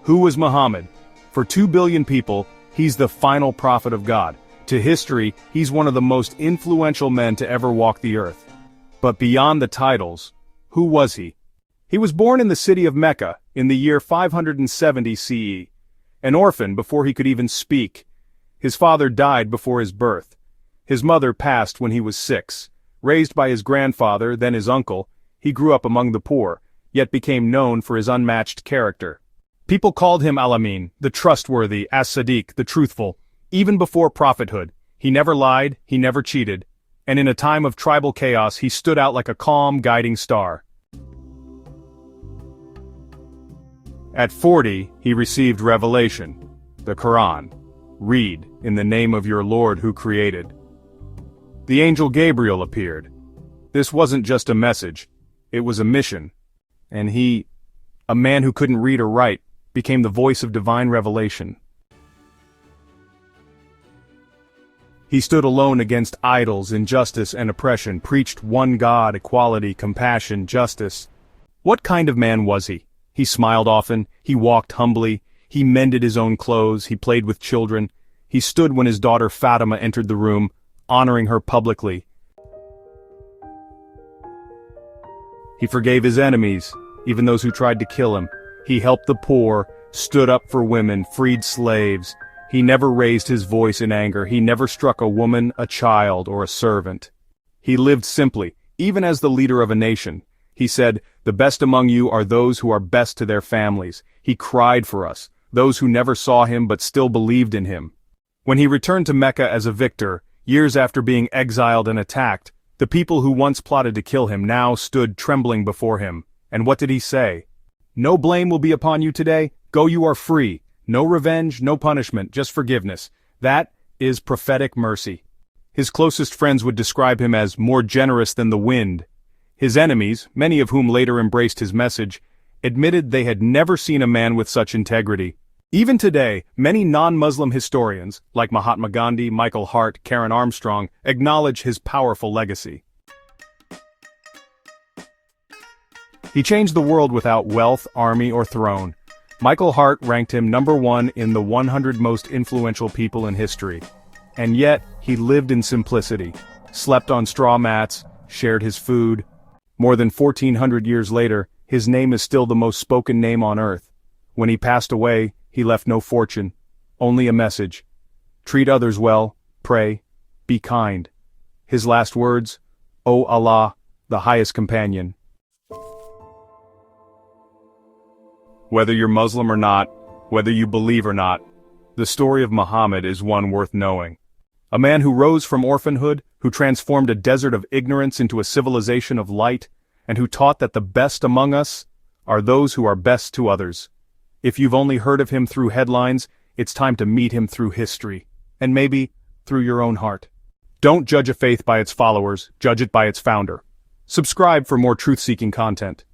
Who was Muhammad? For 2 billion people, he's the final prophet of God. To history, he's one of the most influential men to ever walk the earth. But beyond the titles, who was he? He was born in the city of Mecca in the year 570 CE. An orphan before he could even speak. His father died before his birth. His mother passed when he was 6. Raised by his grandfather, then his uncle, he grew up among the poor, yet became known for his unmatched character. People called him Al-Amin, the trustworthy, As-Sadiq, the truthful. Even before prophethood, he never lied, he never cheated, and in a time of tribal chaos he stood out like a calm, guiding star. At 40, he received revelation, the Quran. Read, in the name of your Lord who created. The angel Gabriel appeared. This wasn't just a message, it was a mission. And he, a man who couldn't read or write, became the voice of divine revelation. He stood alone against idols, injustice, and oppression, preached one God, equality, compassion, justice. What kind of man was he? He smiled often, he walked humbly, he mended his own clothes, he played with children. He stood when his daughter Fatima entered the room, honoring her publicly. He forgave his enemies, even those who tried to kill him. He helped the poor, stood up for women, freed slaves. He never raised his voice in anger. He never struck a woman, a child, or a servant. He lived simply, even as the leader of a nation. He said, "The best among you are those who are best to their families." He cried for us, those who never saw him but still believed in him. When he returned to Mecca as a victor, years after being exiled and attacked, the people who once plotted to kill him now stood trembling before him. And what did he say? "No blame will be upon you today. Go, you are free. No revenge, no punishment, just forgiveness." That is prophetic mercy. His closest friends would describe him as more generous than the wind. His enemies, many of whom later embraced his message, admitted they had never seen a man with such integrity. Even today, many non-Muslim historians, like Mahatma Gandhi, Michael Hart, Karen Armstrong, acknowledge his powerful legacy. He changed the world without wealth, army, or throne. Michael Hart ranked him #1 in the 100 most influential people in history. And yet, he lived in simplicity, slept on straw mats, shared his food. More than 1,400 years later, his name is still the most spoken name on earth. When he passed away, he left no fortune, only a message. Treat others well, pray, be kind. His last words, "O Allah, the highest companion." Whether you're Muslim or not, whether you believe or not, the story of Muhammad is one worth knowing. A man who rose from orphanhood, who transformed a desert of ignorance into a civilization of light, and who taught that the best among us are those who are best to others. If you've only heard of him through headlines, it's time to meet him through history, and maybe through your own heart. Don't judge a faith by its followers, judge it by its founder. Subscribe for more truth-seeking content.